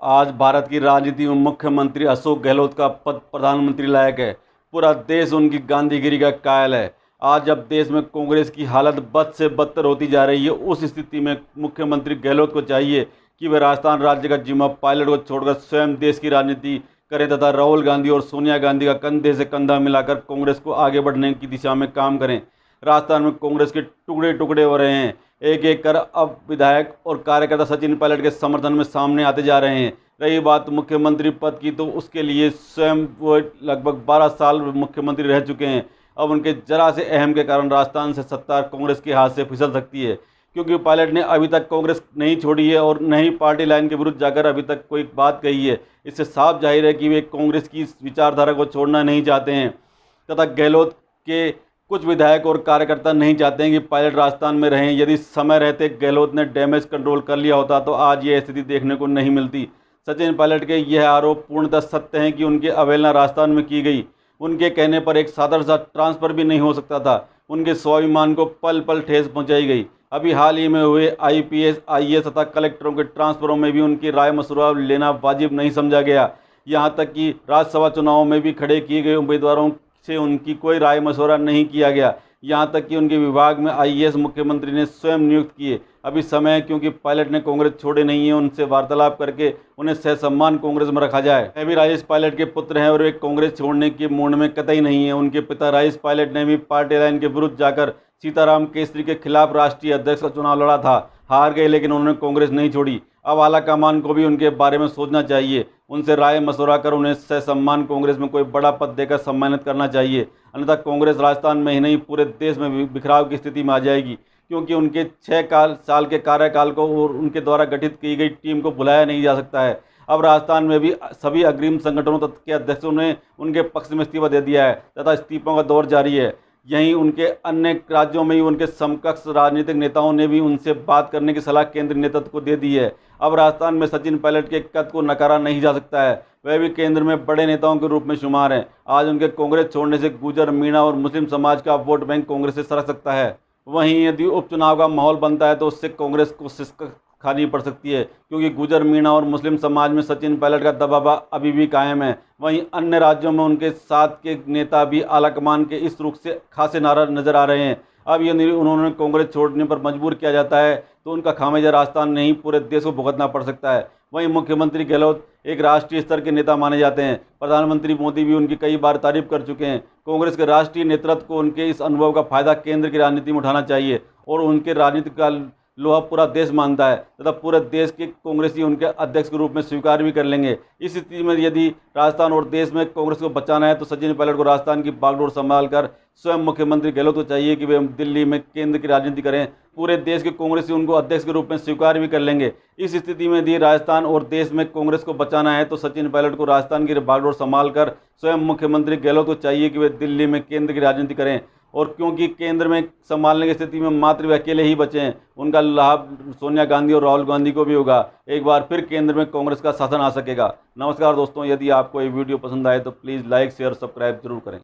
आज भारत की राजनीति में मुख्यमंत्री अशोक गहलोत का पद प्रधानमंत्री लायक है। पूरा देश उनकी गांधीगिरी का कायल है। आज जब देश में कांग्रेस की हालत बद से बदतर होती जा रही है, उस स्थिति में मुख्यमंत्री गहलोत को चाहिए कि वे राजस्थान राज्य का जिम्मा पायलट को छोड़कर स्वयं देश की राजनीति करें तथा राहुल गांधी और सोनिया गांधी का कंधे से कंधा मिलाकर कांग्रेस को आगे बढ़ने की दिशा में काम करें। राजस्थान में कांग्रेस के टुकड़े टुकड़े हो रहे हैं। एक एक कर अब विधायक और कार्यकर्ता सचिन पायलट के समर्थन में सामने आते जा रहे हैं। रही बात मुख्यमंत्री पद की, तो उसके लिए स्वयं वो लगभग 12 साल मुख्यमंत्री रह चुके हैं। अब उनके जरा से अहम के कारण राजस्थान से सत्ता कांग्रेस के हाथ से फिसल सकती है, क्योंकि पायलट ने अभी तक कांग्रेस नहीं छोड़ी है और न ही पार्टी लाइन के विरुद्ध जाकर अभी तक कोई बात कही है। इससे साफ जाहिर है कि वे कांग्रेस की विचारधारा को छोड़ना नहीं चाहते हैं तथा गहलोत के कुछ विधायक और कार्यकर्ता नहीं चाहते हैं कि पायलट राजस्थान में रहें। यदि समय रहते गहलोत ने डैमेज कंट्रोल कर लिया होता तो आज ये स्थिति देखने को नहीं मिलती। सचिन पायलट के यह आरोप पूर्णतः सत्य हैं कि उनकी अवहेलना राजस्थान में की गई। उनके कहने पर एक साधारण सा ट्रांसफर भी नहीं हो सकता था। उनके स्वाभिमान को पल पल ठेस पहुंचाई गई। अभी हाल ही में हुए IPS, IAS तथा कलेक्टरों के ट्रांसफरों में भी उनकी राय मशवरा लेना वाजिब नहीं समझा गया। यहाँ तक कि राज्यसभा चुनावों में भी खड़े किए गए उम्मीदवारों से उनकी कोई राय मशवरा नहीं किया गया। यहाँ तक कि उनके विभाग में IAS मुख्यमंत्री ने स्वयं नियुक्त किए। अभी समय है, क्योंकि पायलट ने कांग्रेस छोड़े नहीं है, उनसे वार्तालाप करके उन्हें सहसम्मान कांग्रेस में रखा जाए। वे भी राजेश पायलट के पुत्र हैं और वे कांग्रेस छोड़ने के मूड में कतई नहीं है। उनके पिता राजेश पायलट ने भी पार्टी लाइन के विरुद्ध जाकर सीताराम केसरी के खिलाफ राष्ट्रीय अध्यक्ष का चुनाव लड़ा था, हार गए, लेकिन उन्होंने कांग्रेस नहीं छोड़ी। अब आला कमान को भी उनके बारे में सोचना चाहिए। उनसे राय मशवरा कर उन्हें सहसम्मान कांग्रेस में कोई बड़ा पद देकर सम्मानित करना चाहिए, अन्यथा कांग्रेस राजस्थान में ही नहीं पूरे देश में बिखराव की स्थिति में आ जाएगी, क्योंकि उनके 6 साल के कार्यकाल को और उनके द्वारा गठित की गई टीम को भुलाया नहीं जा सकता है। अब राजस्थान में भी सभी अग्रिम संगठनों के अध्यक्षों ने उनके पक्ष में इस्तीफा दे दिया है तथा इस्तीफों का दौर जारी है। यहीं उनके अन्य राज्यों में ही उनके समकक्ष राजनीतिक नेताओं ने भी उनसे बात करने की सलाह केंद्रीय नेतृत्व को दे दी है। अब राजस्थान में सचिन पायलट के कद को नकारा नहीं जा सकता है। वह भी केंद्र में बड़े नेताओं के रूप में शुमार हैं। आज उनके कांग्रेस छोड़ने से गुर्जर, मीणा और मुस्लिम समाज का वोट बैंक कांग्रेस से सरक सकता है। वहीं यदि उपचुनाव का माहौल बनता है तो उससे कांग्रेस को शिकस्त खानी पड़ सकती है, क्योंकि गुर्जर, मीणा और मुस्लिम समाज में सचिन पायलट का दबदबा अभी भी कायम है। वहीं अन्य राज्यों में उनके साथ के नेता भी आलाकमान के इस रुख से खासे नाराज नजर आ रहे हैं। अब यदि उन्होंने कांग्रेस छोड़ने पर मजबूर किया जाता है तो उनका खामियाजा राजस्थान नहीं पूरे देश को भुगतना पड़ सकता है। वहीं मुख्यमंत्री गहलोत एक राष्ट्रीय स्तर के नेता माने जाते हैं। प्रधानमंत्री मोदी भी उनकी कई बार तारीफ कर चुके हैं। कांग्रेस के राष्ट्रीय नेतृत्व को उनके इस अनुभव का फायदा केंद्र की राजनीति में उठाना चाहिए और उनके राजनीति का लोहा पूरा देश मानता है तथा पूरे देश के कांग्रेसी उनके अध्यक्ष के रूप में स्वीकार भी कर लेंगे। इस स्थिति में यदि राजस्थान और देश में कांग्रेस को बचाना है तो सचिन पायलट को राजस्थान की बागडोर संभाल कर स्वयं मुख्यमंत्री गहलोत को चाहिए कि वे दिल्ली में केंद्र की राजनीति करें। पूरे देश के कांग्रेसी उनको अध्यक्ष के रूप में स्वीकार भी कर लेंगे। इस स्थिति में यदि राजस्थान और देश में कांग्रेस को बचाना है तो सचिन पायलट को राजस्थान की बागडोर संभाल कर स्वयं मुख्यमंत्री गहलोत को चाहिए कि वे दिल्ली में केंद्र की राजनीति करें। और क्योंकि केंद्र में संभालने की स्थिति में मात्र वे अकेले ही बचे हैं, उनका लाभ सोनिया गांधी और राहुल गांधी को भी होगा। एक बार फिर केंद्र में कांग्रेस का शासन आ सकेगा। नमस्कार दोस्तों, यदि आपको ये वीडियो पसंद आए तो प्लीज़ लाइक, शेयर, सब्सक्राइब जरूर करें।